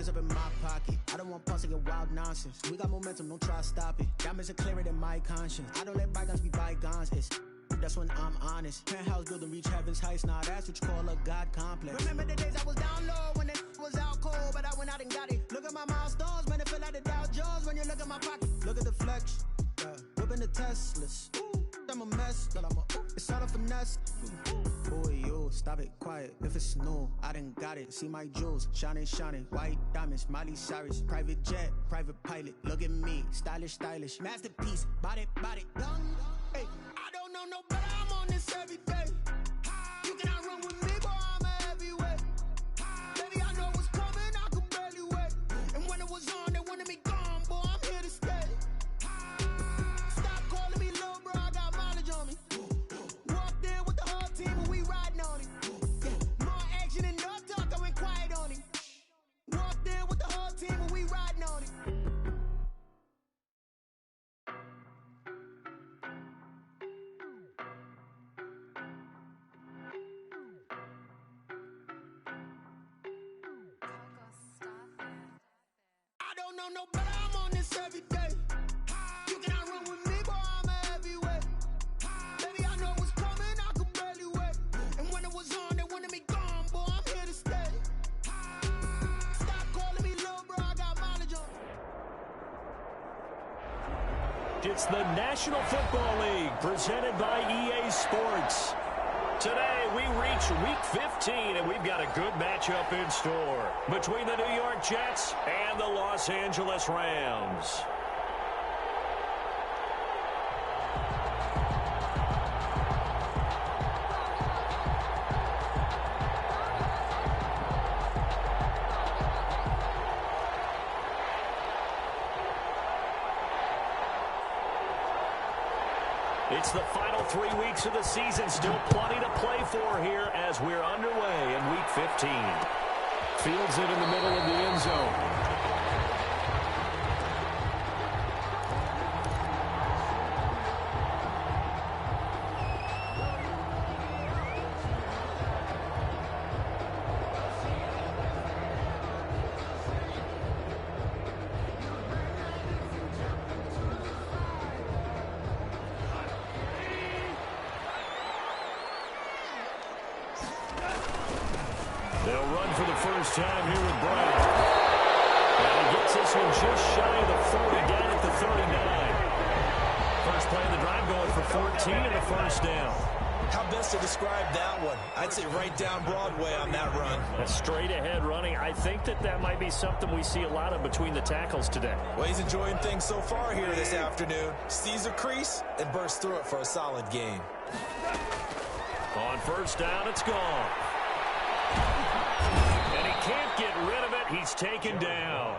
Hands up in my pocket. I don't want pulse to get wild nonsense. We got momentum, don't try to stop it. Diamonds are clearer than my conscience. I don't let bygones be bygones. That's when I'm honest. Penthouse building, reach heaven's heights. Nah, that's what you call a God complex. Remember the days I was down low when it was out cold, but I went out and got it. Look at my milestones, man, it feel like the Dow Jones when you look at my pocket. Look at the flex, whipping the Teslas. I'm a mess, but it's all a finesse. Boy, you stop it, quiet. If it's new, I done got it. See my jewels, shining, shining. White diamonds, Miley Cyrus. Private jet, private pilot. Look at me, stylish, stylish. Masterpiece, body, young. Hey, I don't know no better. I'm on this every day. You cannot run with me, boy. I'm a heavyweight. Baby, I know what's coming. I could barely wait. And when it was on, they wanted me gone, boy. I'm here to stay. Stop calling me little bro. I got mileage on me. Walked in with the whole team and we riding on it. More action and no talk. I went quiet on it. Walked in with the whole team and we riding on it. No better, I'm on this every day. You cannot run with me, boy, I'm a heavyweight. Baby, I know what's coming, I could barely wait. And when it was on, they wanted me gone, boy, I'm here to stay. Stop calling me little bro, I got mileage on. It's the National Football League presented by EA Sports. Today, we reach Week 15, and we've got a good matchup in store between the New York Jets and the Los Angeles Rams. It's the final 3 weeks of the season. Still plenty to play for here as we're underway in Week 15. Fields it in the middle of the end zone. They'll run for the first time here with Brown. And he gets this one just shy of the 40, down at the 39. First play of the drive going for 14 and a first down. How best to describe that one? I'd say right down Broadway on that run. A straight ahead running. I think that might be something we see a lot of between the tackles today. Well, he's enjoying things so far here this afternoon. Sees a crease and bursts through it for a solid game. On first down, it's gone. And he can't get rid of it. He's taken down.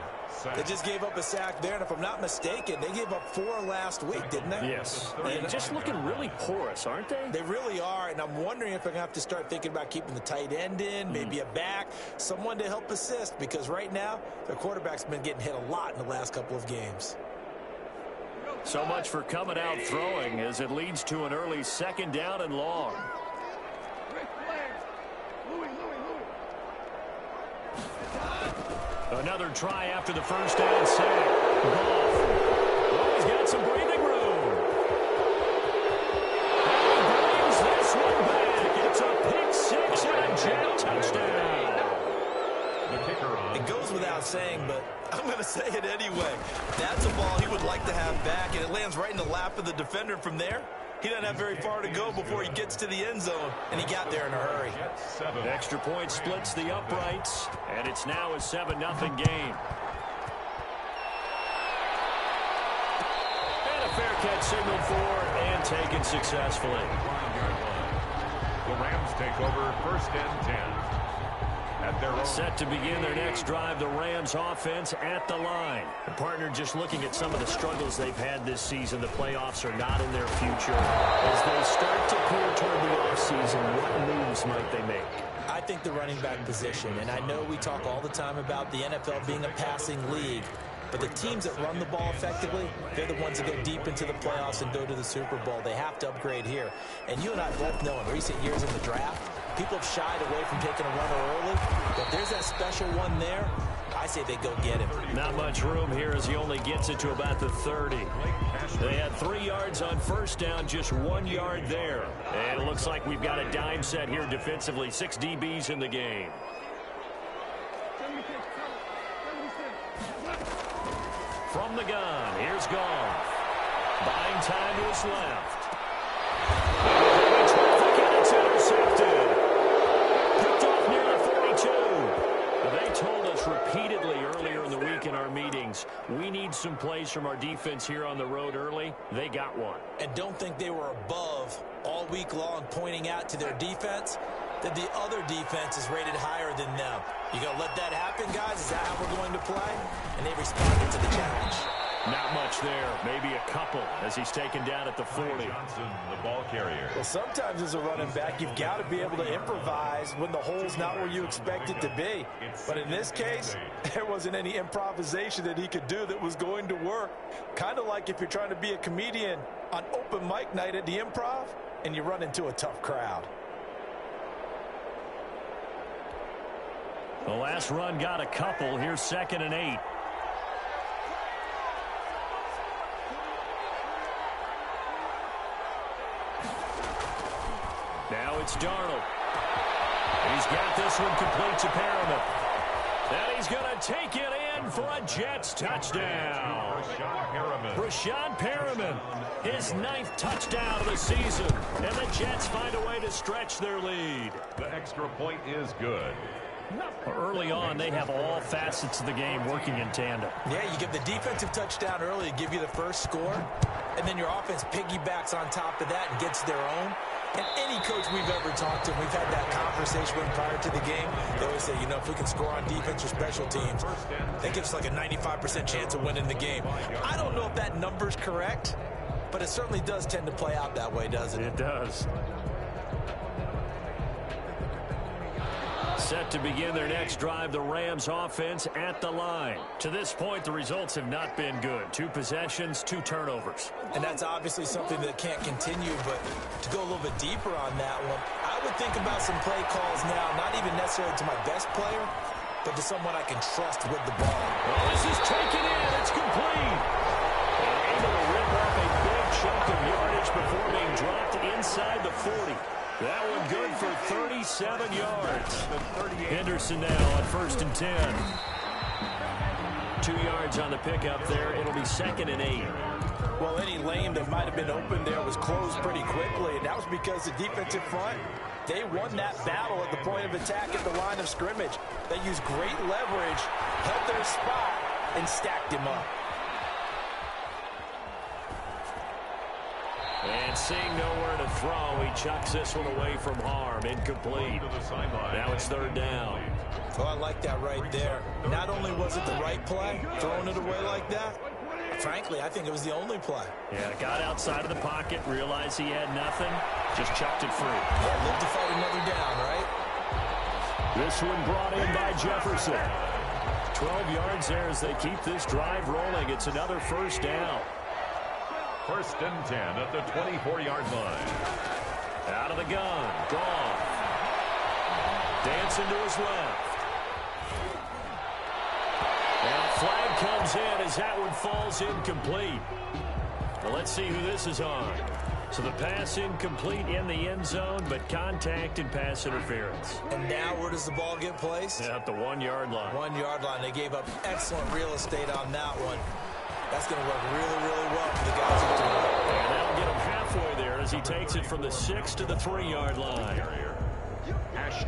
They just gave up a sack there, and if I'm not mistaken, they gave up 4 last week, didn't they? Yes. And just looking really porous, aren't they? They really are, and I'm wondering if I'm going to have to start thinking about keeping the tight end in, maybe a back, someone to help assist, because right now, their quarterback's been getting hit a lot in the last couple of games. So much for coming out throwing as it leads to an early second down and long. Another try after the first down sack. Goff. Oh, he's got some breathing room. And he brings this one back. It's a pick six and a Jet touchdown. It goes without saying, but I'm going to say it anyway. That's a ball he would like to have back, and it lands right in the lap of the defender from there. He doesn't have very far to go before he gets to the end zone, and he got there in a hurry. Extra point splits the uprights, and it's now a 7-0 game. And a fair catch signaled for and taken successfully. The Rams take over first and 10. Set to begin their next drive, the Rams offense at the line. The partner just looking at some of the struggles they've had this season. The playoffs are not in their future. As they start to pull toward the offseason, what moves might they make? I think the running back position, and I know we talk all the time about the NFL being a passing league, but the teams that run the ball effectively, they're the ones that go deep into the playoffs and go to the Super Bowl. They have to upgrade here. And you and I both know in recent years in the draft, people have shied away from taking a runner early, but there's that special one there. I say they go get him. Not much room here as he only gets it to about the 30. They had 3 yards on first down, just 1 yard there. And it looks like we've got a dime set here defensively. 6 DBs in the game. From the gun, here's Goff. Buying time to his left. It's intercepted. Picked off near the 42. They told us repeatedly earlier in the week in our meetings, we need some plays from our defense here on the road early. They got one. And don't think they were above all week long pointing out to their defense that the other defense is rated higher than them. You going to let that happen, guys? Is that how we're going to play? And they responded to the challenge. Not much there. Maybe a couple as he's taken down at the 40. Johnson, the ball carrier. Well, sometimes as a running back, you've got to be able to improvise when the hole's not where you expect it to be. But in this case, there wasn't any improvisation that he could do that was going to work. Kind of like if you're trying to be a comedian on open mic night at the Improv and you run into a tough crowd. The last run got a couple. Here's 2nd and 8. Now it's Darnold. He's got this one complete to Perriman. And he's going to take it in for a Jets touchdown. Brashad Perriman, his 9th touchdown of the season. And the Jets find a way to stretch their lead. The extra point is good. Early on, they have all facets of the game working in tandem. Yeah, you give the defensive touchdown early to give you the first score, and then your offense piggybacks on top of that and gets their own. And any coach we've ever talked to, we've had that conversation with prior to the game, they always say, you know, if we can score on defense or special teams, that gives us like a 95% chance of winning the game. I don't know if that number's correct, but it certainly does tend to play out that way, doesn't it? It does. Set to begin their next drive, the Rams offense at the line. To this point, the results have not been good. 2 possessions, 2 turnovers. And that's obviously something that can't continue, but to go a little bit deeper on that one, I would think about some play calls now, not even necessarily to my best player, but to someone I can trust with the ball. Well, this is taken in. It's complete. And able to rip up a big chunk of yardage before being dropped inside the 40. That one good for 37 yards. Henderson now on 1st and 10. 2 yards on the pickup there. It'll be 2nd and 8. Well, any lane that might have been open there was closed pretty quickly, and that was because the defensive front, they won that battle at the point of attack at the line of scrimmage. They used great leverage, held their spot, and stacked him up. And seeing nowhere to throw, he chucks this one away from harm. Incomplete. Now it's 3rd down. Oh, I like that right there. Not only was it the right play, throwing it away like that, frankly, I think it was the only play. Yeah, got outside of the pocket, realized he had nothing, just chucked it free. Yeah, live to fight another down, right? This one brought in by Jefferson. 12 yards there as they keep this drive rolling. It's another 1st down. 1st and 10 at the 24-yard line. Out of the gun. Goff. Dancing to his left. And a flag comes in as that one falls incomplete. Well, let's see who this is on. So the pass incomplete in the end zone, but contact and pass interference. And now where does the ball get placed? At the 1-yard line. 1-yard line. They gave up excellent real estate on that one. That's going to work really, really well for the guys who do it. And that'll get him halfway there as he takes it from the 6 to the 3-yard line.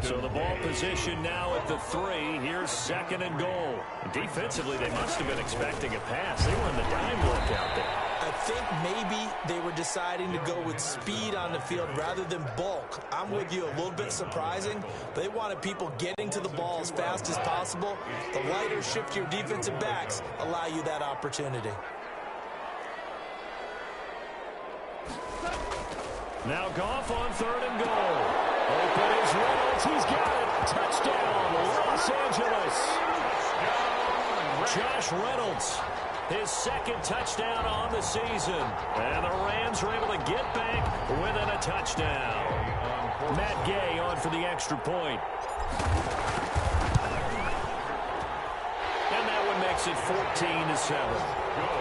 So the ball position now at the 3. Here's 2nd and goal. Defensively, they must have been expecting a pass. They were in the dime look out there. I think maybe they were deciding to go with speed on the field rather than bulk. I'm with you, a little bit surprising. They wanted people getting to the ball as fast as possible. The lighter, shiftier defensive backs allow you that opportunity. Now Goff on 3rd and goal. Open is Reynolds. He's got it. Touchdown, Los Angeles. Josh Reynolds, his 2nd touchdown on the season. And the Rams are able to get back within a touchdown. Matt Gay on for the extra point. Makes it 14-7. Good.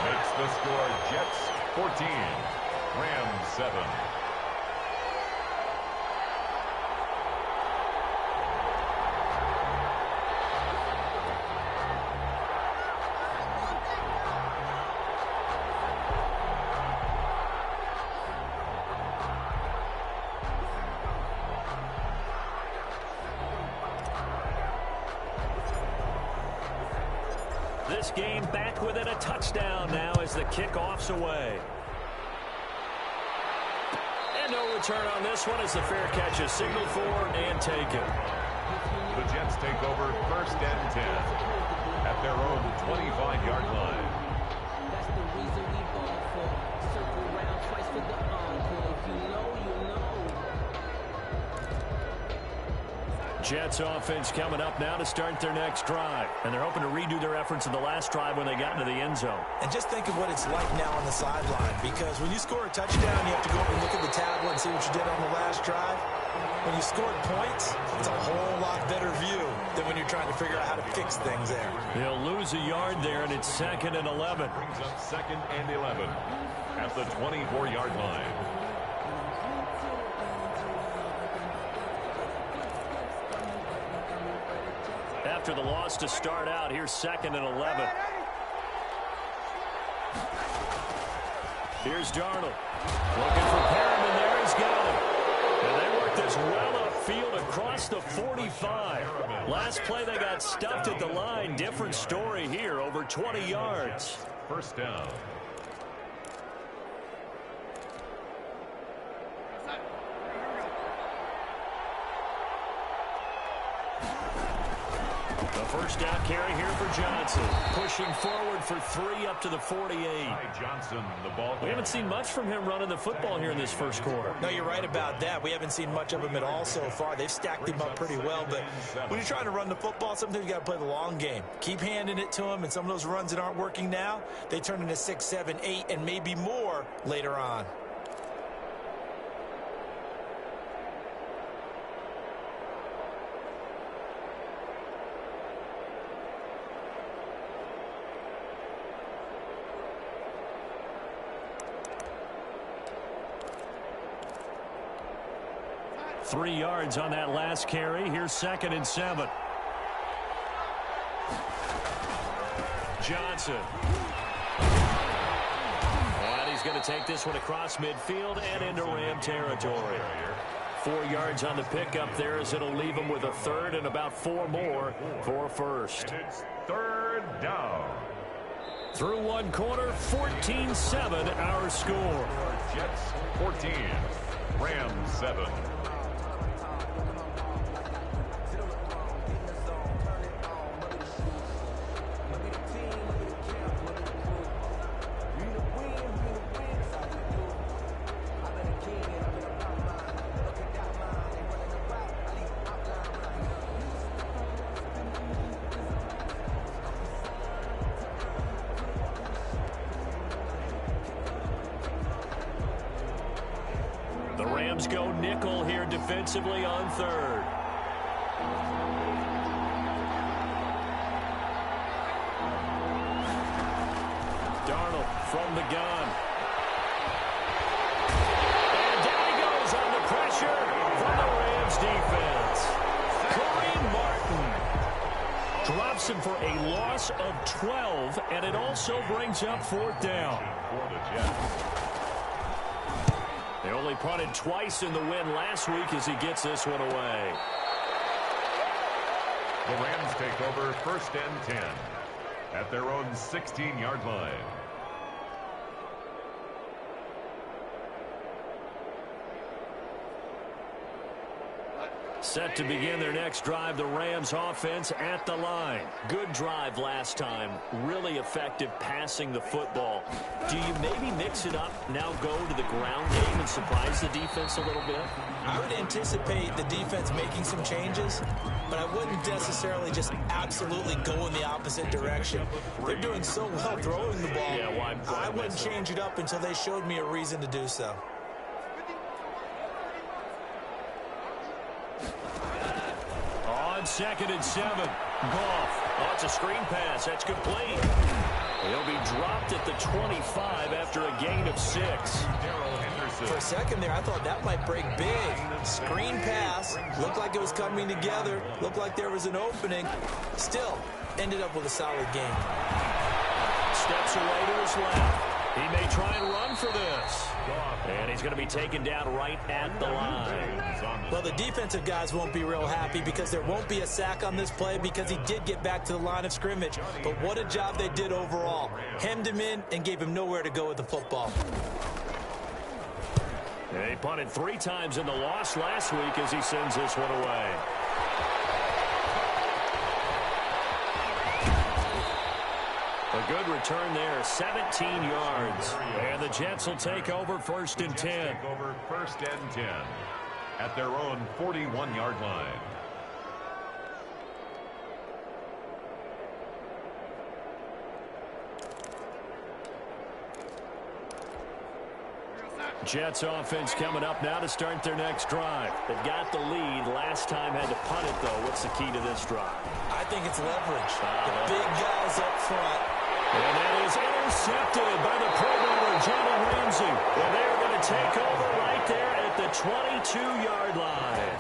Makes the score Jets 14, Rams 7. This game back within a touchdown now as the kickoff's away. And no return on this one as the fair catch is signaled for and taken. The Jets take over 1st and 10 at their own 25-yard line. That's the reason we ball for. Circle round twice for the encore. If you know, you know. Jets offense coming up now to start their next drive. And they're hoping to redo their efforts in the last drive when they got into the end zone. And just think of what it's like now on the sideline, because when you score a touchdown, you have to go up and look at the tablet and see what you did on the last drive. When you scored points, it's a whole lot better view than when you're trying to figure out how to fix things there. They'll lose a yard there, and it's 2nd and 11. Brings up 2nd and 11 at the 24-yard line. After the loss to start out, here's 2nd and 11. Here's Darnold. Looking for Perriman there. He's got him. And they work this well upfield across the 45. Last play they got stuffed at the line. Different story here, over 20 yards. 1st down. The first down carry here for Johnson. Pushing forward for 3 up to the 48. Johnson, the ball. We haven't seen much from him running the football here in this first quarter. No, you're right about that. We haven't seen much of him at all so far. They've stacked him up pretty well, but when you're trying to run the football, sometimes you got to play the long game. Keep handing it to him, and some of those runs that aren't working now, they turn into 6, 7, 8, and maybe more later on. Three yards on that last carry. Here's 2nd and 7. Johnson. And he's going to take this one across midfield and into Ram territory. 4 yards on the pickup there as it'll leave him with a 3rd and about 4 more for a first. And it's 3rd down. Through one quarter, 14-7 our score. Jets 14, Rams 7. The Rams go nickel here defensively on 3rd. Darnold from the gun. And down he goes on the pressure from the Rams defense. Kareem Martin drops him for a loss of 12, and it also brings up 4th down. For the Jets. They only punted twice in the win last week as he gets this one away. The Rams take over 1st and 10 at their own 16-yard line. Set to begin their next drive, the Rams offense at the line. Good drive last time. Really effective passing the football. Do you maybe mix it up, now go to the ground game and surprise the defense a little bit? I would anticipate the defense making some changes, but I wouldn't necessarily just absolutely go in the opposite direction. They're doing so well throwing the ball. Yeah, why I wouldn't change it up until they showed me a reason to do so. On 2nd and 7. Goff. Oh, it's a screen pass. That's complete. He'll be dropped at the 25 after a gain of 6. For a second there, I thought that might break big. Screen pass. Looked like it was coming together. Looked like there was an opening. Still, ended up with a solid game. Steps away to his left. He may try and run for this. And he's going to be taken down right at the line. Well, the defensive guys won't be real happy because there won't be a sack on this play because he did get back to the line of scrimmage. But what a job they did overall. Hemmed him in and gave him nowhere to go with the football. He punted 3 times in the loss last week as he sends this one away. A good return there, 17 yards. And the Jets will take over 1st and 10. Take over 1st and 10 at their own 41-yard line. Jets offense coming up now to start their next drive. They've got the lead. Last time had to punt it, though. What's the key to this drive? I think it's leverage. The big guys up front. And that is intercepted by the Pro Bowler, Jalen Ramsey. And they're going to take over right there at the 22-yard line.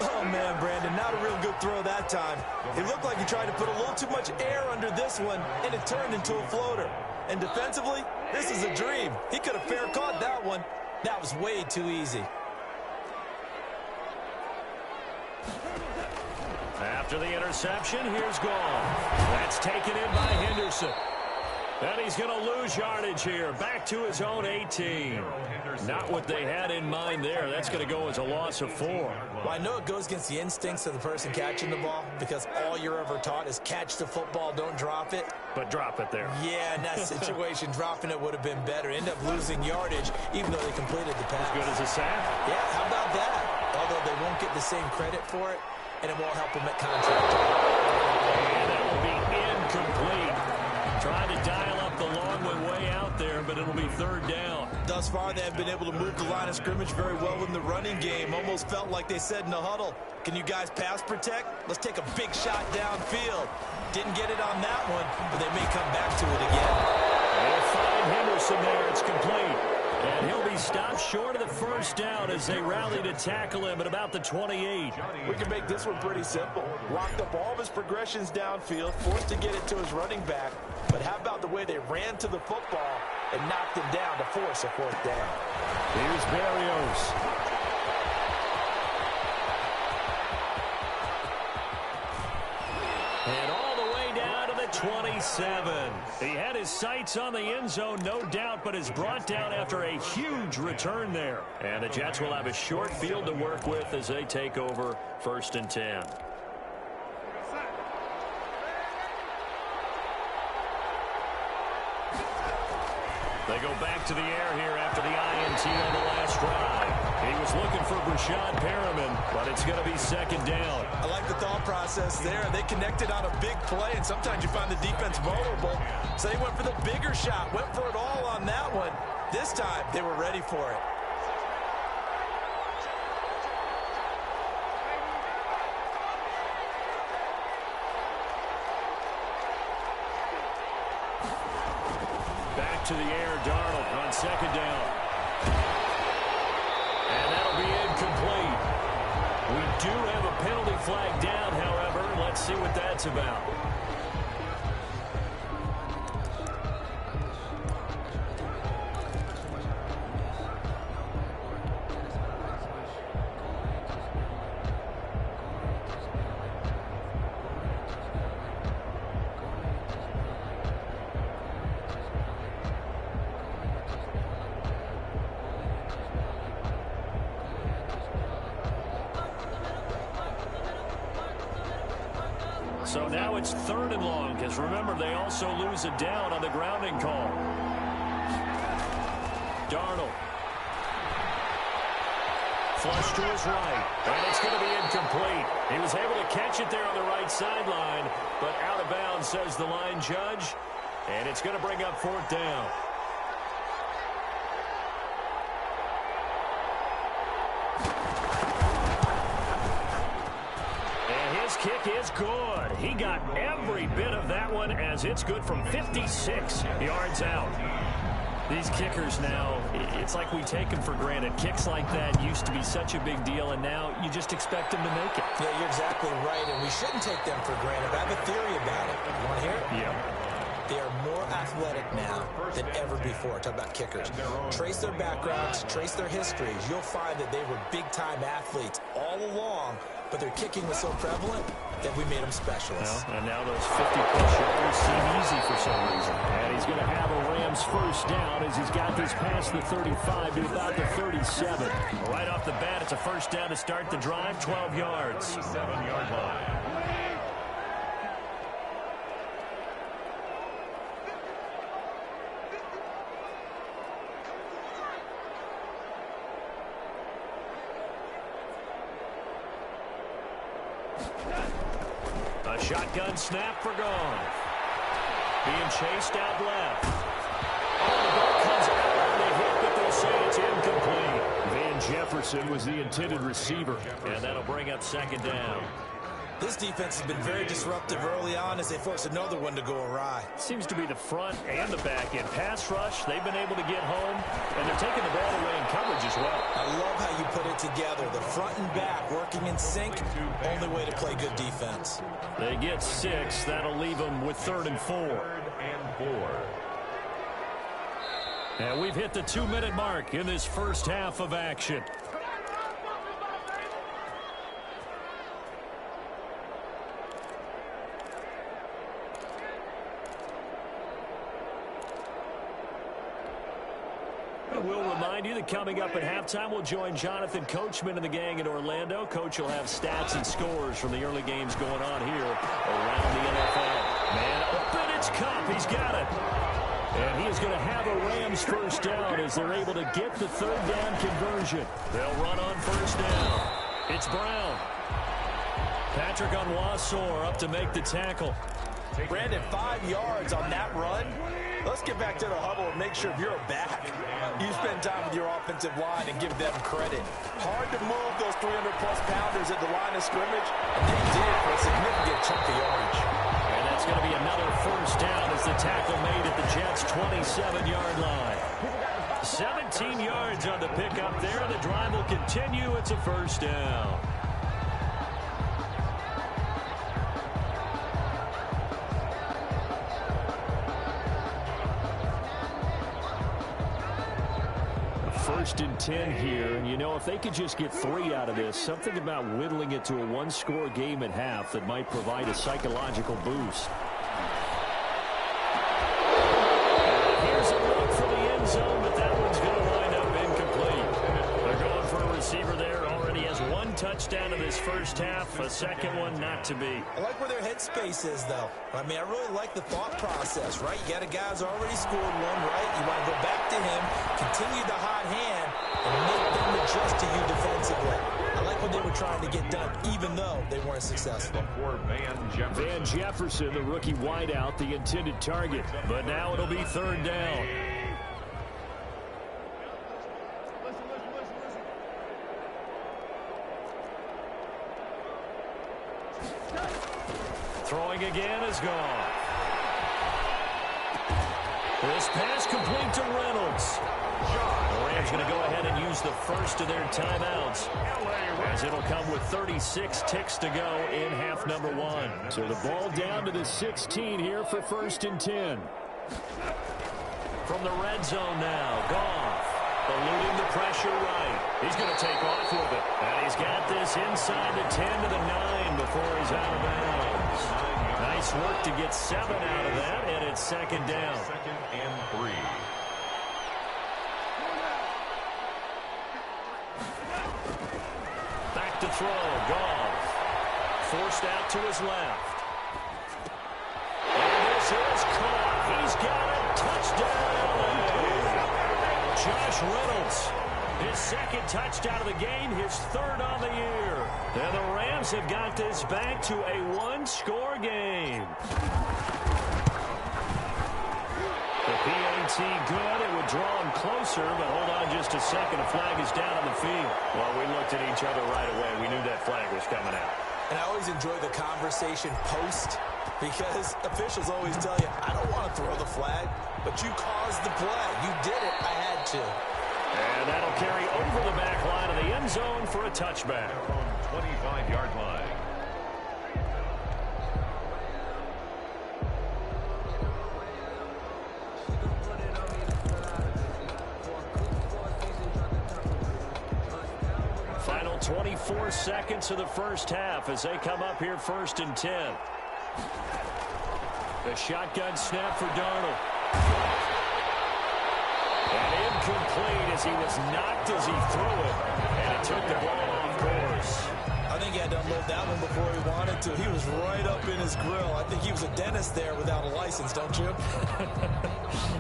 Oh, man, Brandon, not a real good throw that time. It looked like he tried to put a little too much air under this one, and it turned into a floater. And defensively, this is a dream. He could have fair caught that one. That was way too easy. After the interception, here's Goff. That's taken in by Henderson. And he's going to lose yardage here. Back to his own 18. Not what they had in mind there. That's going to go as a loss of 4. Well, I know it goes against the instincts of the person catching the ball because all you're ever taught is catch the football, don't drop it. But drop it there. Yeah, in that situation, dropping it would have been better. End up losing yardage, even though they completed the pass. As good as a sack? Yeah, how about that? Although they won't get the same credit for it, and it won't help them at contract. And that will be incomplete. Trying to dial up the long one way out there, but it'll be 3rd down. Thus far, they have been able to move the line of scrimmage very well in the running game. Almost felt like they said in the huddle, can you guys pass protect? Let's take a big shot downfield. Didn't get it on that one, but they may come back to it again. They'll find Henderson there. It's complete. And he'll be stopped short of the 1st down as they rally to tackle him at about the 28. We can make this one pretty simple. Locked up all of his progressions downfield, forced to get it to his running back. But how about the way they ran to the football and knocked him down to force a 4th down? Here's Barrios. And all the way down to the 27. He had his sights on the end zone, no doubt, but is brought down after a huge return there. And the Jets will have a short field to work with as they take over 1st and 10. They go back to the air here after the INT on the last drive. He was looking for Brashad Perriman, but it's going to be 2nd down. I like the thought process there. They connected on a big play, and sometimes you find the defense vulnerable. So they went for the bigger shot, went for it all on that one. This time, they were ready for it. Back to the air, Darnold on 2nd down. And that'll be incomplete. We do have a penalty flag down, however. Let's see what that's about. So now it's 3rd and long, because remember, they also lose a down on the grounding call. Darnold. Flush to his right, and it's going to be incomplete. He was able to catch it there on the right sideline, but out of bounds, says the line judge, and it's going to bring up 4th down. This kick is good. He got every bit of that one as it's good from 56 yards out. These kickers now, it's like we take them for granted. Kicks like that used to be such a big deal, and now you just expect them to make it. Yeah, you're exactly right, and we shouldn't take them for granted. I have a theory about it. You want to hear it? Yeah. They are more athletic now than ever before. Talk about kickers. Trace their backgrounds, trace their histories. You'll find that they were big-time athletes all along, but their kicking was so prevalent that we made them specialists. Well, and now those 50-plus yards seem easy for some reason. And he's going to have a Rams first down as he's got this past the 35 to about the 37. Right off the bat, it's a first down to start the drive, 12 yards. 7-yard line. A shotgun snap for Goff. Being chased out left. Oh, the ball comes out on the hit, but they'll say it's incomplete. Van Jefferson was the intended receiver, and that'll bring up second down. This defense has been very disruptive early on as they force another one to go awry. Seems to be the front and the back end. Pass rush, they've been able to get home, and they're taking the ball away in coverage as well. I love how you put it together. The front and back working in sync, only way to play good defense. They get 6. That'll leave them with 3rd and 4. 3rd and 4. And we've hit the 2-minute mark in this first half of action. We'll remind you that coming up at halftime, we'll join Jonathan Coachman and the gang in Orlando. Coach will have stats and scores from the early games going on here around the NFL. Man open, it's Cup. He's got it. And he is going to have a Rams first down as they're able to get the 3rd down conversion. They'll run on first down. It's Brown. Patrick Onwuasor up to make the tackle. Brandon, 5 yards on that run. Let's get back to the huddle and make sure you're back. You spend time with your offensive line and give them credit. Hard to move those 300-plus pounders at the line of scrimmage, and they did for a significant chunk of yardage. And that's going to be another first down as the tackle made at the Jets' 27-yard line. 17 yards on the pickup there. The drive will continue. It's a first down. First and 10 here, and you know, if they could just get 3 out of this, something about whittling it to a 1-score game at half that might provide a psychological boost. Here's a look for the end zone, but that one's going to wind up incomplete. They're going for a receiver there. Already has 1 touchdown in this first half, a second one not to be. I like where their headspace is, though. I mean, I really like the thought process, right? You got a guy who's already scored one, right? You want to go back to him, continue the hot hand, and make them adjust to you defensively. I like what they were trying to get done, even though they weren't successful. Van Jefferson, the rookie wideout, the intended target. But now it'll be 3rd down. Throwing again is gone. This pass complete to Reynolds. The Rams going to go ahead and use the first of their timeouts, as it'll come with 36 ticks to go in half number 1. So the ball down to the 16 here for 1st and 10. From the red zone now, Goff eluding the pressure right. He's going to take off with it. And he's got this inside the 10 to the 9 before he's out of bounds. Nice work to get 7 out of that, and it's 2nd down. 2nd and 3. Back to throw, Goff. Forced out to his left. And this is caught. He's got a touchdown. Josh Reynolds, his 2nd touchdown of the game, his 3rd on the year. And the Rams have got this back to a 1-score game. The PAT good. It would draw him closer, but hold on just a second. A flag is down on the field. Well, we looked at each other right away. We knew that flag was coming out. And I always enjoy the conversation post because officials always tell you, I don't want to throw the flag, but you caused the play. You did it. I had to. And that'll carry over the back line of the end zone for a touchback. 25-yard line. Final 24 seconds of the first half as they come up here 1st and 10. The shotgun snap for Darnold. And incomplete as he was knocked as he threw it. And it took the ball off course. I think he had to unload that one before he wanted to. He was right up in his grill. I think he was a dentist there without a license, don't you?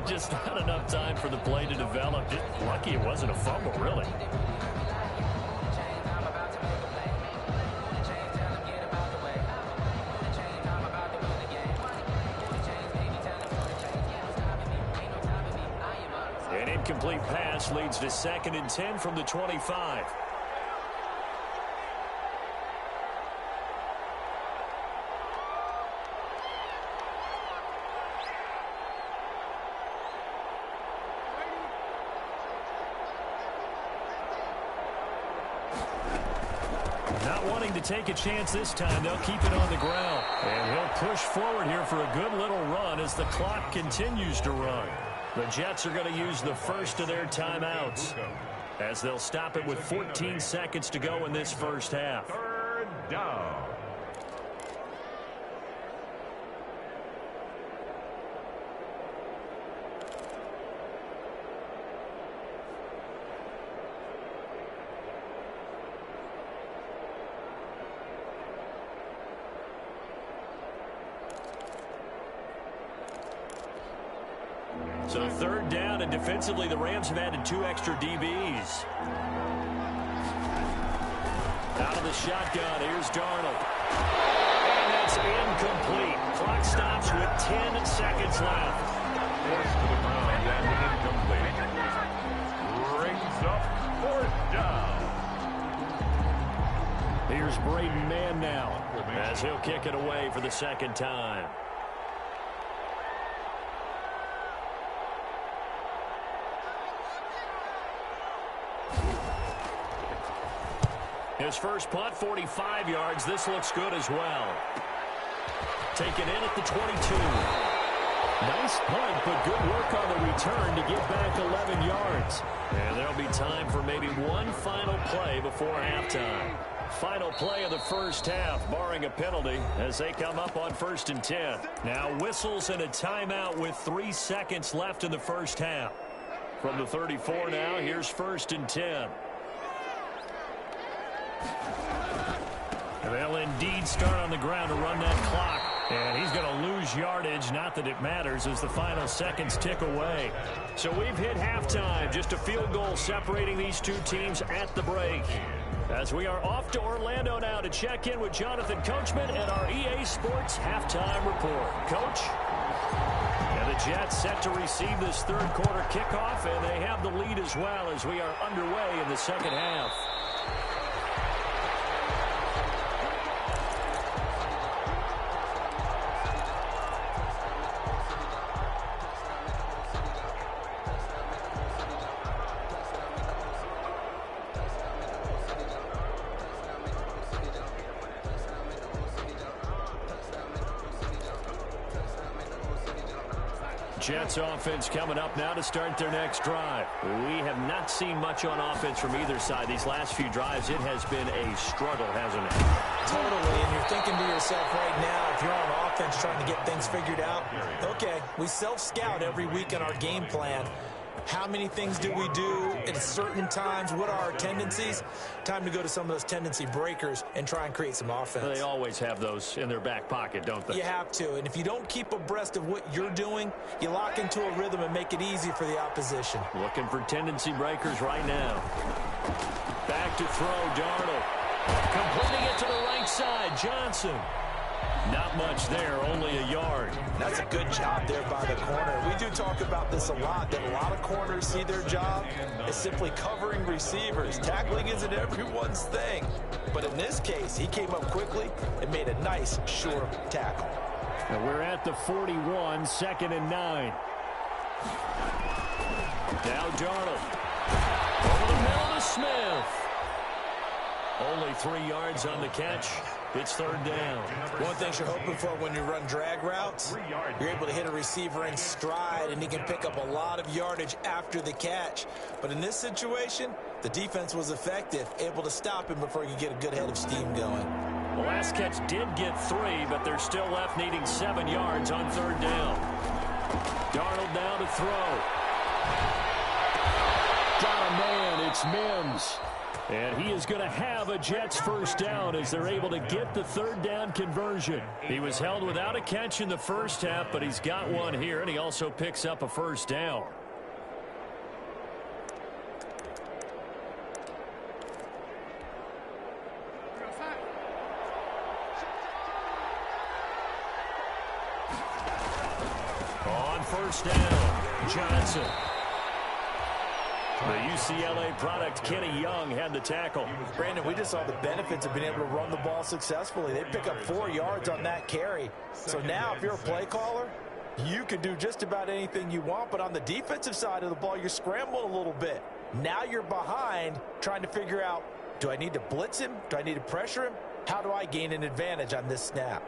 Just not enough time for the play to develop. Just lucky it wasn't a fumble, really. An incomplete pass leads to 2nd and 10 from the 25. Not wanting to take a chance this time, they'll keep it on the ground. And he'll push forward here for a good little run as the clock continues to run. The Jets are going to use the first of their timeouts as they'll stop it with 14 seconds to go in this first half. 3rd down. So 3rd down, and defensively the Rams have added 2 extra DBs. Out of the shotgun, here's Darnold. And that's incomplete. Clock stops with 10 seconds left. Forced to the ground and incomplete. Brings up 4th down. Here's Braden Mann now as he'll kick it away for the 2nd time. His first punt, 45 yards. This looks good as well. Taken in at the 22. Nice punt, but good work on the return to get back 11 yards. And there'll be time for maybe one final play before halftime. Final play of the first half, barring a penalty, as they come up on 1st and 10. Now whistles and a timeout with 3 seconds left in the first half. From the 34 now, here's 1st and 10. They'll indeed start on the ground to run that clock. And he's going to lose yardage. Not that it matters as the final seconds tick away. So we've hit halftime. Just a field goal separating these two teams at the break. As we are off to Orlando now to check in with Jonathan Coachman and our EA Sports halftime report. Coach? And the Jets set to receive this 3rd quarter kickoff, and they have the lead as well as we are underway in the 2nd half. Jets offense coming up now to start their next drive. We have not seen much on offense from either side. These last few drives, it has been a struggle, hasn't it? Totally, and you're thinking to yourself right now, if you're on offense trying to get things figured out, okay, we self-scout every week in our game plan. How many things do we do at certain times? What are our tendencies? Time to go to some of those tendency breakers and try and create some offense. They always have those in their back pocket, don't they? You have to, and if you don't keep abreast of what you're doing, you lock into a rhythm and make it easy for the opposition. Looking for tendency breakers right now. Back to throw, Darnold. Completing it to the right side, Johnson. Not much there, only a yard. That's a good job there by the corner. We do talk about this a lot, that a lot of corners see their job as simply covering receivers. Tackling isn't everyone's thing. But in this case, he came up quickly and made a nice, sure tackle. And we're at the 41, 2nd and 9. Now Darnold. Over the middle to Smith. Only 3 yards on the catch. It's 3rd down. One thing you're hoping for when you run drag routes, you're able to hit a receiver in stride, and he can pick up a lot of yardage after the catch. But in this situation, the defense was effective, able to stop him before he could get a good head of steam going. The last catch did get 3, but they're still left needing 7 yards on 3rd down. Darnold now to throw. Got a man. It's Mims. And he is going to have a Jets first down as they're able to get the 3rd down conversion. He was held without a catch in the first half, but he's got one here, and he also picks up a first down. On first down, Johnson. The UCLA product, Kenny Young, had the tackle. Brandon, we just saw the benefits of being able to run the ball successfully. They pick up 4 yards on that carry. So now if you're a play caller, you can do just about anything you want. But on the defensive side of the ball, you're scrambling a little bit. Now you're behind trying to figure out, do I need to blitz him? Do I need to pressure him? How do I gain an advantage on this snap?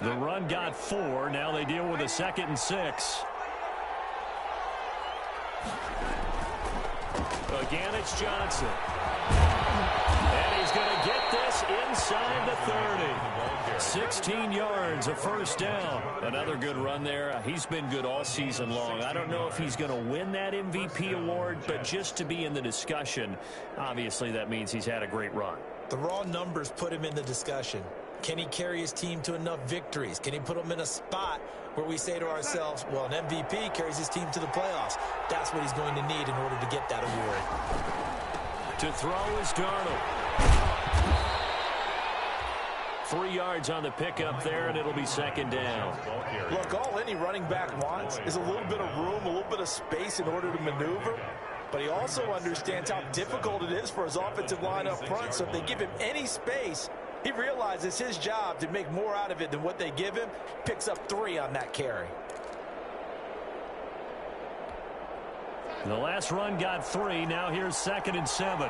The run got 4. Now they deal with a 2nd and 6. Again, it's Johnson. And he's going to get this inside the 30. 16 yards, a first down. Another good run there. He's been good all season long. I don't know if he's going to win that MVP award, but just to be in the discussion, obviously that means he's had a great run. The raw numbers put him in the discussion. Can he carry his team to enough victories? Can he put them in a spot where we say to ourselves, well, an MVP carries his team to the playoffs. That's what he's going to need in order to get that award. To throw is Darnold. 3 yards on the pickup there, and it'll be 2nd down. Look, all any running back wants is a little bit of room, a little bit of space in order to maneuver. But he also understands how difficult it is for his offensive line up front. So if they give him any space, he realizes his job to make more out of it than what they give him. Picks up 3 on that carry. The last run got 3. Now here's 2nd and 7.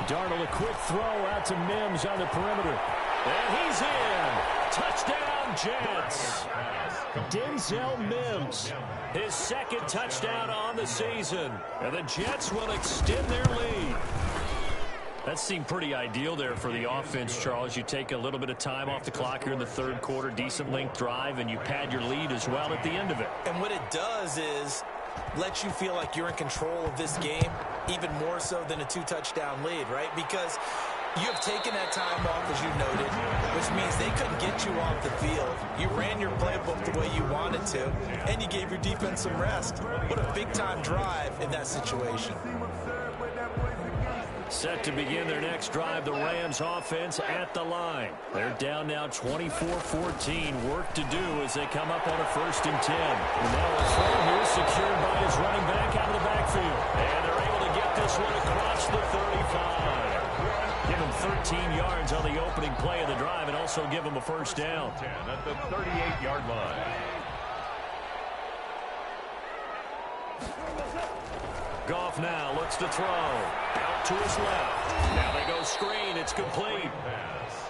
Darnold, a quick throw out to Mims on the perimeter. And he's in. Touchdown, Jets. Denzel Mims, his 2nd touchdown on the season. And the Jets will extend their lead. That seemed pretty ideal there for the offense, Charles. You take a little bit of time off the clock here in the 3rd quarter, decent length drive, and you pad your lead as well at the end of it. And what it does is let you feel like you're in control of this game, even more so than a 2-touchdown lead, right? Because you have taken that time off, as you noted, which means they couldn't get you off the field. You ran your playbook the way you wanted to, and you gave your defense some rest. What a big-time drive in that situation. Set to begin their next drive, the Rams offense at the line. They're down now 24-14. Work to do as they come up on a 1st and 10. And now a throw here secured by his running back out of the backfield. And they're able to get this one across the 35. Give him 13 yards on the opening play of the drive and also give him a first down. At the 38-yard line. Goff now looks to throw. Out to his left. Now they go screen. It's complete.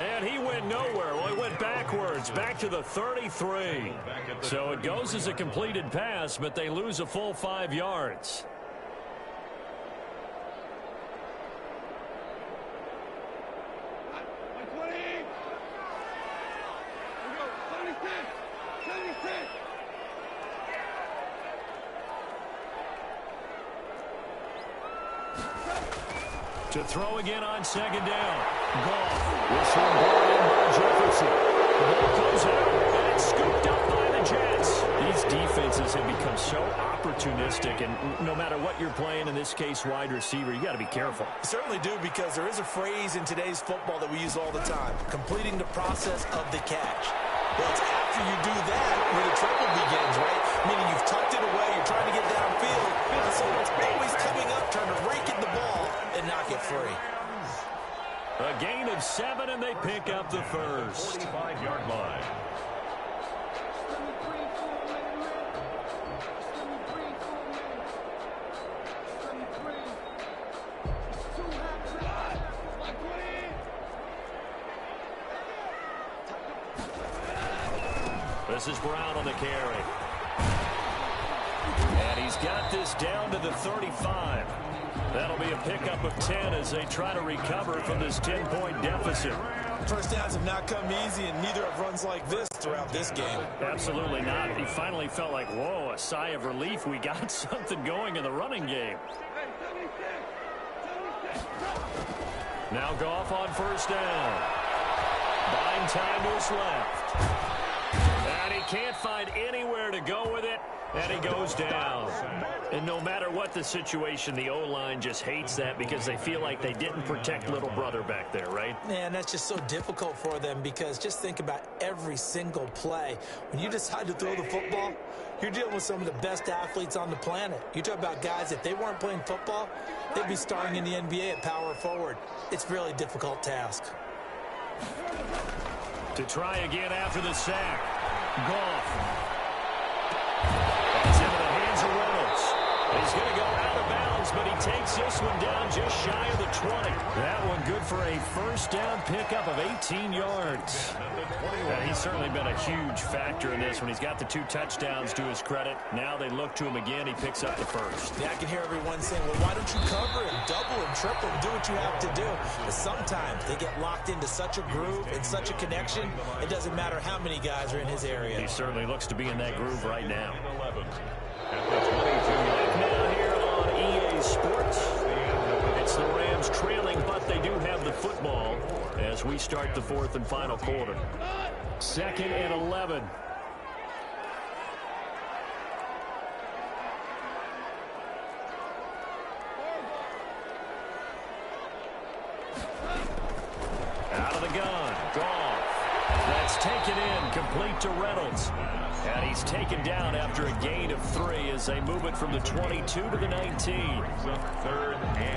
And he went nowhere. Well, he went backwards, back to the 33. So it goes as a completed pass, but they lose a full 5 yards. To throw again on 2nd down. Goff. This one brought in by Jefferson. The ball comes out, and it's scooped up by the Jets. He's these defenses have become so opportunistic, and no matter what you're playing, in this case wide receiver, you got to be careful. Certainly do, because there is a phrase in today's football that we use all the time: completing the process of the catch. Well, it's after you do that where the trouble begins, right? Meaning you've tucked it away, you're trying to get downfield, and someone's always coming up trying to rake at the ball and knock it free. A gain of 7, and they pick up the first. 45-yard line. This is Brown on the carry. And he's got this down to the 35. That'll be a pickup of 10 as they try to recover from this 10-point deficit. First downs have not come easy, and neither have runs like this throughout this game. Absolutely not. He finally felt like, whoa, a sigh of relief. We got something going in the running game. Now Goff on first down. Buying time to his left. And he can't find anywhere to go with it, and he goes down. And no matter what the situation, the O-line just hates that because they feel like they didn't protect little brother back there, right? Man, that's just so difficult for them, because just think about every single play. When you decide to throw the football, you're dealing with some of the best athletes on the planet. You talk about guys, if they weren't playing football, they'd be starring in the NBA at power forward. It's a really difficult task. To try again after the sack. Goff. It's into the hands of Reynolds. He's going to go out of bounds, but he takes this one down just shy of the 20. That one good for a first down pickup of 18 yards. And he's certainly been a huge factor in this when he's got the 2 touchdowns to his credit. Now they look to him again. He picks up the first. Yeah, I can hear everyone saying, well, why don't you cover him, double him, triple him, do what you have to do. But sometimes they get locked into such a groove and such a connection, it doesn't matter how many guys are in his area. He certainly looks to be in that groove right now. At the 22-yard line. Now here on EA Sports, it's the Rams trailing, but they do have the football as we start the 4th and final quarter. 2nd and 11. Out of the gun. Goff. That's taken in, complete to Reynolds. And he's taken down after a gain of 3 as they move it from the 22 to the 19.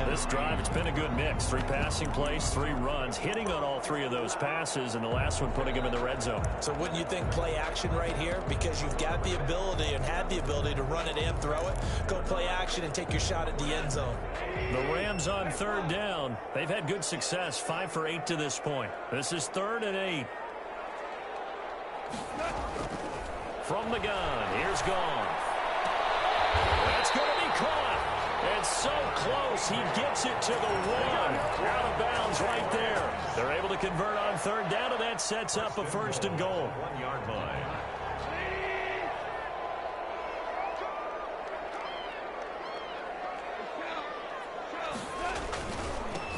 This drive, it's been a good mix. 3 passing plays, 3 runs, hitting on all 3 of those passes, and the last one putting him in the red zone. So wouldn't you think play action right here? Because you've got the ability and had the ability to run it and throw it. Go play action and take your shot at the end zone. The Rams on 3rd down. They've had good success, 5 for 8 to this point. This is 3rd and 8. From the gun, here's Goff. That's going to be caught. It's so close, he gets it to the 1. Out of bounds right there. They're able to convert on 3rd down, and that sets up a 1st and goal. 1-yard line.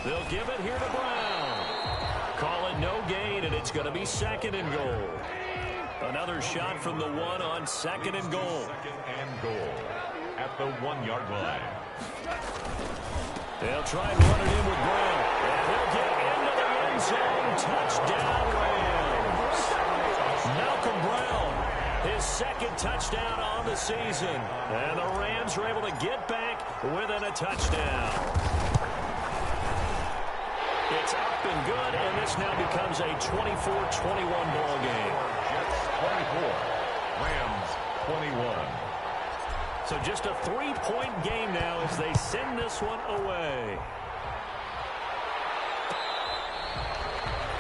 They'll give it here to Brown. Call it no gain, and it's going to be 2nd and goal. Another shot from the 1 on 2nd and goal. 2nd and goal at the 1-yard line. They'll try and run it in with Brown. And he'll get into the end zone. Touchdown, Rams. Malcolm Brown, his 2nd touchdown on the season. And the Rams are able to get back within a touchdown. It's up and good, and this now becomes a 24-21 ball game. Jets 24, Rams 21. So just a 3-point game now as they send this one away.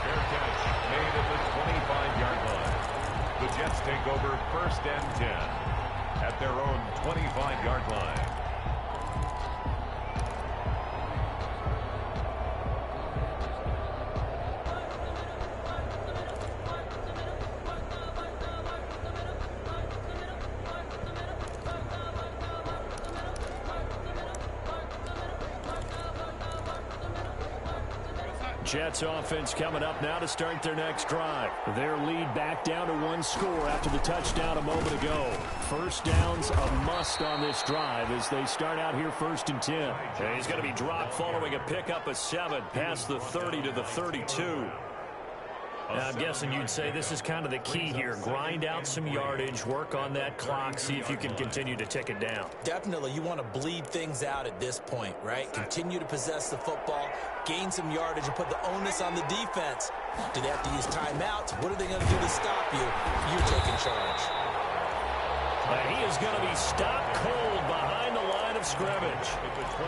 Fair catch made at the 25-yard line. The Jets take over 1st and 10 at their own 25-yard line. Jets offense coming up now to start their next drive. Their lead back down to 1 score after the touchdown a moment ago. First down's a must on this drive as they start out here 1st and 10. And he's going to be dropped following a pickup of 7 past the 30 to the 32. Now, I'm guessing you'd say this is kind of the key here. Grind out some yardage, work on that clock, see if you can continue to tick it down. Definitely, you want to bleed things out at this point, right? Continue to possess the football, gain some yardage, and put the onus on the defense. Do they have to use timeouts? What are they going to do to stop you? You're taking charge. And he is going to be stopped cold behind the line of scrimmage.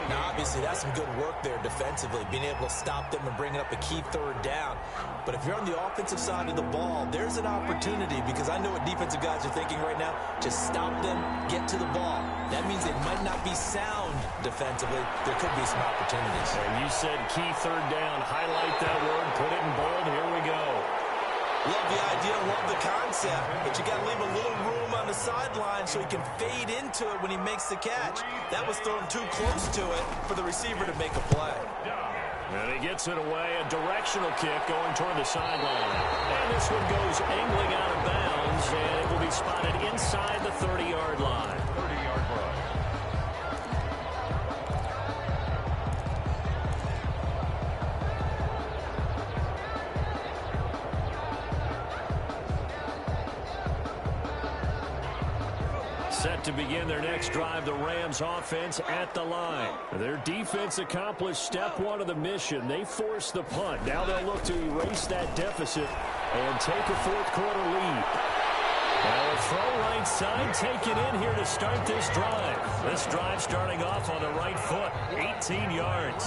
Now, obviously, that's some good work there defensively, being able to stop them and bring up a key 3rd down. But if you're on the offensive side of the ball, there's an opportunity, because I know what defensive guys are thinking right now. Just stop them, get to the ball. That means they might not be sound defensively. There could be some opportunities. And you said key 3rd down. Highlight that word, put it in bold. Here we go. Love the idea, love the concept, but you got to leave a little room on the sideline so he can fade into it when he makes the catch. That was thrown too close to it for the receiver to make a play. And he gets it away, a directional kick going toward the sideline. And this one goes angling out of bounds, and it will be spotted inside the 30-yard line. 30-yard line. Set to begin their next drive, the Rams offense at the line. Their defense accomplished step 1 of the mission. They forced the punt. Now they'll look to erase that deficit and take a 4th quarter lead. Now a throw right side taken in here to start this drive. This drive starting off on the right foot, 18 yards.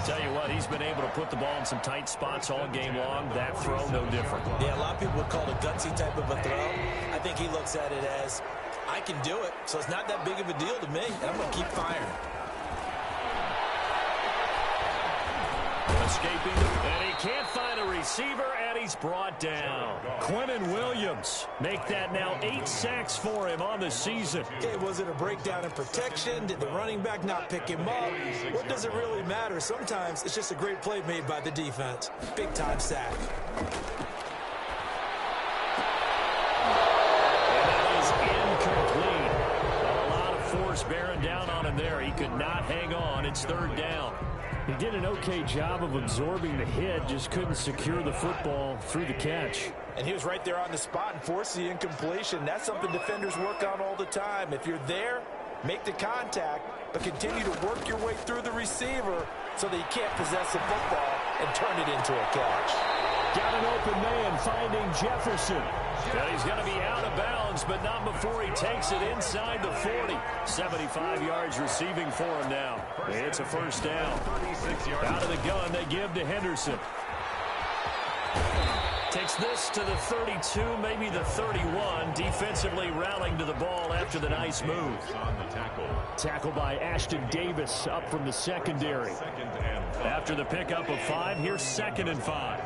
Tell you what, he's been able to put the ball in some tight spots all game long. That throw, no different. Yeah, a lot of people would call it a gutsy type of a throw. I think he looks at it as, I can do it, so it's not that big of a deal to me, and I'm going to keep firing. Escaping, and he can't find a receiver, and he's brought down. Quinnen Williams make that now 8 sacks for him on the season. Okay, was it a breakdown in protection? Did the running back not pick him up? What does it really matter? Sometimes it's just a great play made by the defense. Big-time sack. Bearing down on him there. He could not hang on. It's 3rd down. He did an okay job of absorbing the hit, just couldn't secure the football through the catch. And he was right there on the spot and forced the incompletion. That's something defenders work on all the time. If you're there, make the contact, but continue to work your way through the receiver so that you can't possess the football and turn it into a catch. Got an open man finding Jefferson. And he's going to be out of bounds, but not before he takes it inside the 40. 75 yards receiving for him now. It's a 1st down. Out of the gun, they give to Henderson. Takes this to the 32, maybe the 31. Defensively rallying to the ball after the nice move. Tackle by Ashton Davis up from the secondary. After the pickup of 5, here's 2nd and 5.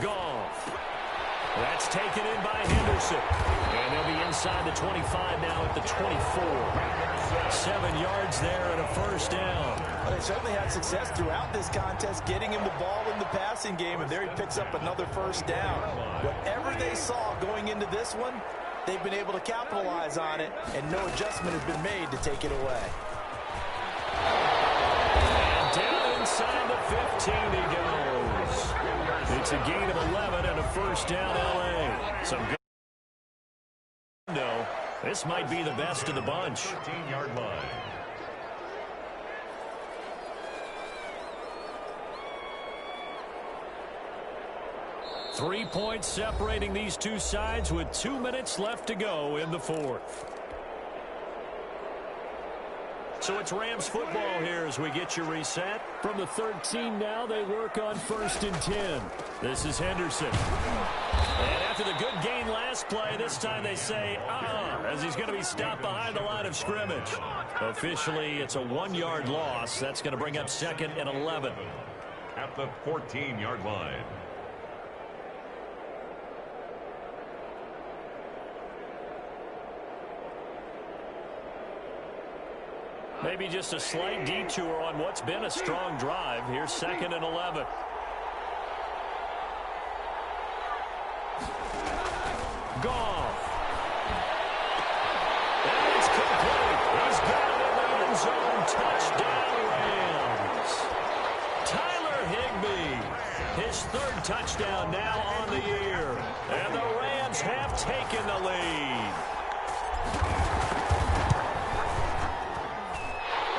Goff. That's taken in by Henderson. And they'll be inside the 25 now at the 24. 7 yards there and a 1st down. Well, they certainly had success throughout this contest getting him the ball in the passing game, and there he picks up another 1st down. Whatever they saw going into this one, they've been able to capitalize on it, and no adjustment has been made to take it away. And down inside the 15 he goes. It's a gain of 11 and a 1st down L.A. Some good. No, this might be the best of the bunch. 13-yard line. Three points separating these two sides with 2 minutes left to go in the 4th. So it's Rams football here as we get you reset. From the 13 now, they work on 1st and 10. This is Henderson. And after the good gain last play, this time they say, as he's going to be stopped behind the line of scrimmage. Officially, it's a 1-yard loss. That's going to bring up 2nd and 11. At the 14-yard line. Maybe just a slight detour on what's been a strong drive. Here's 2nd and 11. Goff. And it's complete. He's got it in the end zone. Touchdown, Rams. Tyler Higbee. His 3rd touchdown now on the year. And the Rams have taken the lead.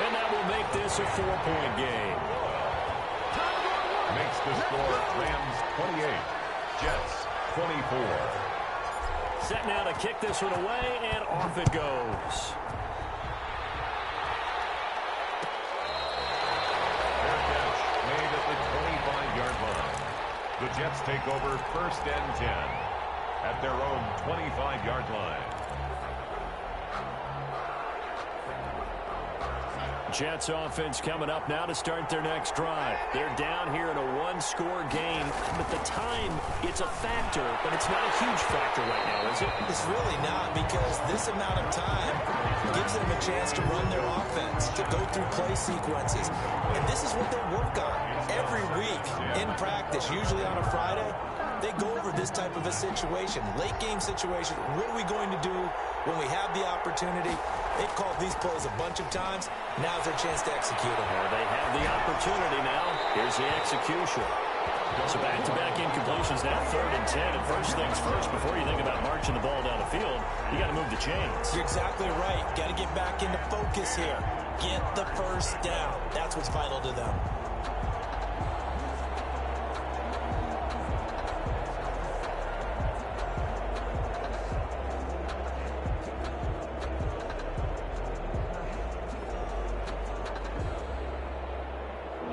And that will make this a 4-point game. Makes the score Rams 28, Jets 24. Set now to kick this one away, and off it goes. Fair catch made at the 25-yard line. The Jets take over 1st and 10 at their own 25-yard line. Jets offense coming up now to start their next drive. They're down here in a 1-score game. At the time, it's a factor, but it's not a huge factor right now, is it? It's really not, because this amount of time gives them a chance to run their offense, to go through play sequences. And this is what they work on every week in practice, usually on a Friday. They go over this type of a situation, late game situation. What are we going to do when we have the opportunity? They've called these plays a bunch of times. Now's their chance to execute them. Well, they have the opportunity now. Here's the execution. So back-to-back incompletions now, 3rd and 10. And first things first, before you think about marching the ball down the field, you got to move the chains. You're exactly right. Got to get back into focus here. Get the first down. That's what's vital to them.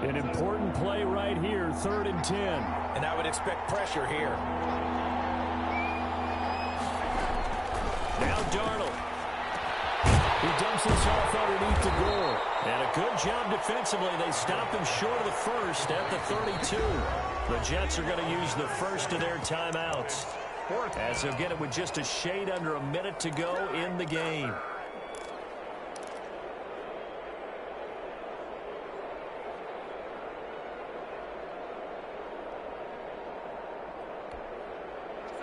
An important play right here, 3rd and 10. And I would expect pressure here. Now Darnold. He dumps this off underneath the goal. And a good job defensively. They stop him short of the first at the 32. The Jets are going to use the first of their timeouts, as they'll get it with just a shade under a minute to go in the game.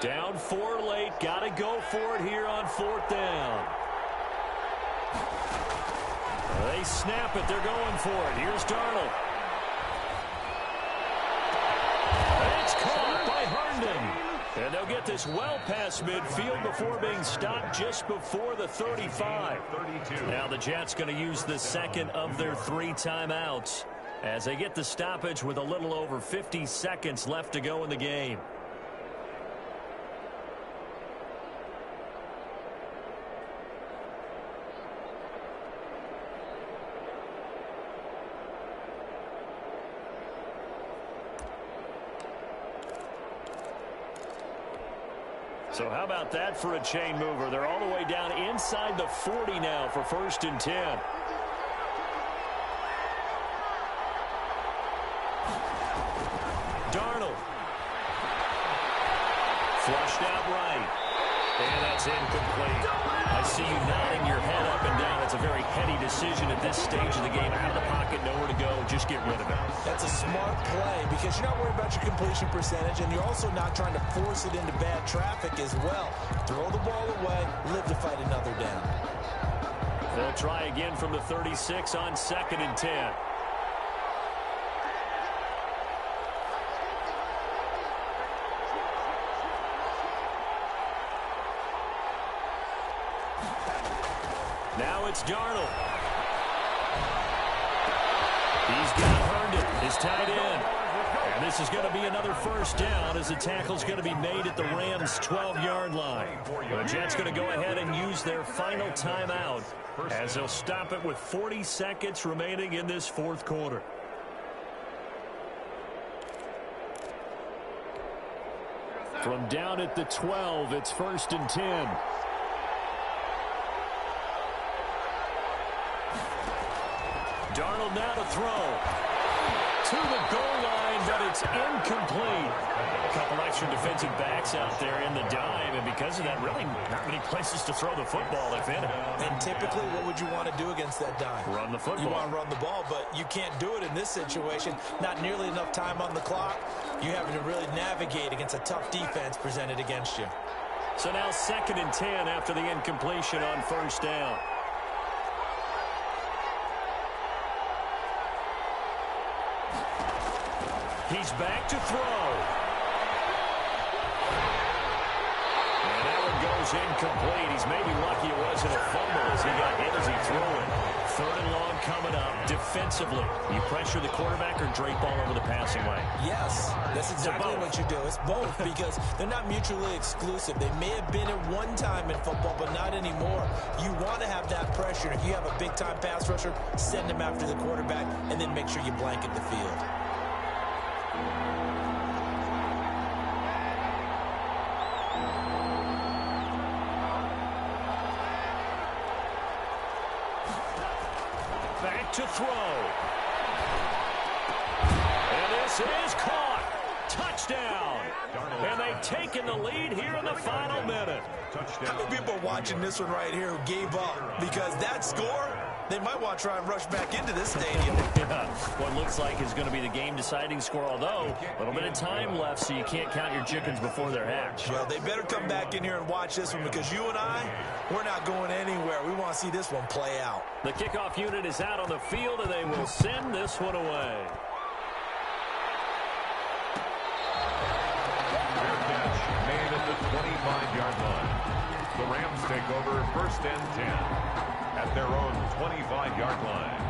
Down 4 late. Got to go for it here on 4th down. They snap it. They're going for it. Here's Darnold. It's caught by Herndon. And they'll get this well past midfield before being stopped just before the 35. Now the Jets going to use the 2nd of their 3 timeouts as they get the stoppage with a little over 50 seconds left to go in the game. So how about that for a chain mover? They're all the way down inside the 40 now for 1st and 10. Darnold. Flushed out right. And that's incomplete. I see you nodding your head up and down. It's a very heady decision at this stage of the game. Out of the pocket, nowhere to go. Just get rid of it. That's a smart play because you're not worried about your completion percentage, and you're also not trying to force it into bad traffic as well. Throw the ball away, live to fight another down. They'll try again from the 36 on 2nd and 10. Now it's Darnold. He's got Herndon, his tight end. And this is going to be another 1st down as the tackle's going to be made at the Rams' 12-yard line. The Jets going to go ahead and use their final timeout as they'll stop it with 40 seconds remaining in this 4th quarter. From down at the 12, it's 1st and 10. Darnold now to throw. To the goal line. line, but it's incomplete. A couple extra defensive backs out there in the dime, and because of that, really not many places to throw the football, if any. And typically, what would you want to do against that dime? Run the football. You want to run the ball, but you can't do it in this situation. Not nearly enough time on the clock. You having to really navigate against a tough defense presented against you. So now 2nd and 10 after the incompletion on first down. He's back to throw. And that one goes incomplete. He's maybe lucky it wasn't a fumble as he got hit as he threw it. 3rd and long coming up. Defensively, you pressure the quarterback or drape all over the passing lane? Yes, that's exactly what you do. It's both because they're not mutually exclusive. They may have been at one time in football, but not anymore. You want to have that pressure. If you have a big-time pass rusher, send him after the quarterback, and then make sure you blanket the field. Back to throw. And this is caught. Touchdown. And they've taken the lead here in the final minute. How many people are watching this one right here who gave up? Because that score, they might want to try and rush back into this stadium. Yeah, what looks like is going to be the game-deciding score, although a little bit of time left, so you can't count your chickens before they're hatched. Well, they better come back in here and watch this one because you and I, we're not going anywhere. We want to see this one play out. The kickoff unit is out on the field, and they will send this one away. Fair catch made at the 25-yard line. The Rams take over 1st and 10 at their own 25-yard line.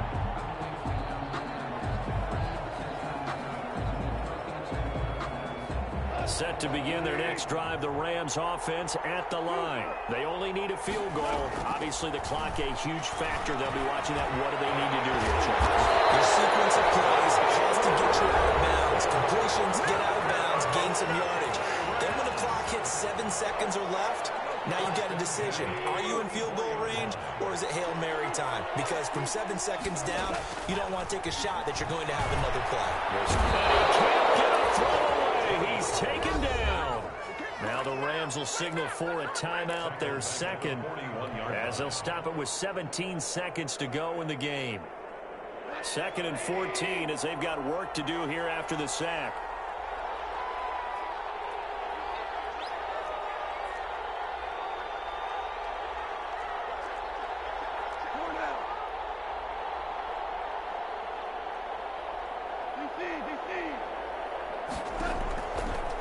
Set to begin their next drive, the Rams offense at the line. They only need a field goal. Obviously, the clock a huge factor. They'll be watching that. What do they need to do here, Charles? Your sequence of plays has to get you out of bounds. Completions, get out of bounds, gain some yardage. Then when the clock hits 7 seconds or left, now you've got a decision. Are you in field goal range, or is it Hail Mary time? Because from 7 seconds down, you don't want to take a shot that you're going to have another play. Can't get a throw away. He's taken down. Now the Rams will signal for a timeout, their second, as they'll stop it with 17 seconds to go in the game. 2nd and 14 as they've got work to do here after the sack.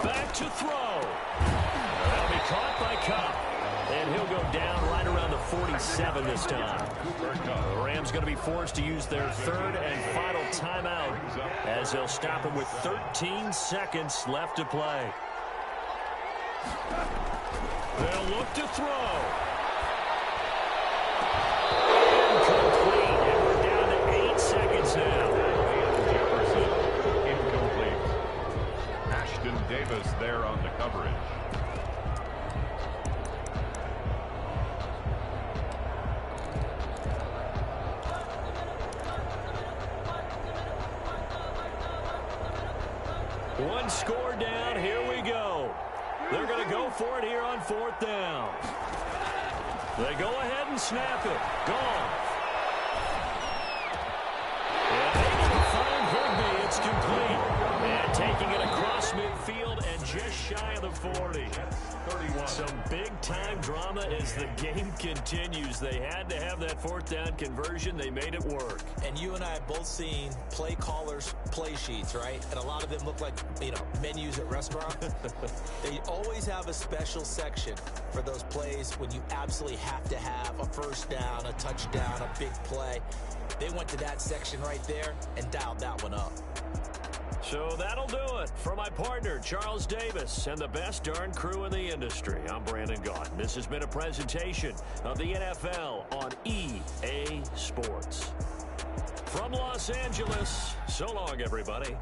Back to throw. That'll be caught by Cup. And he'll go down right around the 47 this time. The Rams going to be forced to use their 3rd and final timeout as they'll stop it with 13 seconds left to play. They'll look to throw. Incomplete. And we're down to 8 seconds now. Davis there on the coverage. One score down. Here we go. They're going to go for it here on 4th down. They go ahead and snap it. Gone. And able to find Higby. It's complete. And taking it across midfield and just shy of the 40. Some big-time drama as the game continues. They had to have that 4th down conversion. They made it work. And you and I have both seen play callers' play sheets, right? And a lot of them look like, menus at restaurants. They always have a special section for those plays when you absolutely have to have a 1st down, a touchdown, a big play. They went to that section right there and dialed that one up. So that'll do it. For my partner, Charles Davis, and the best darn crew in the industry, I'm Brandon Gaudin. This has been a presentation of the NFL on EA Sports. From Los Angeles, so long, everybody.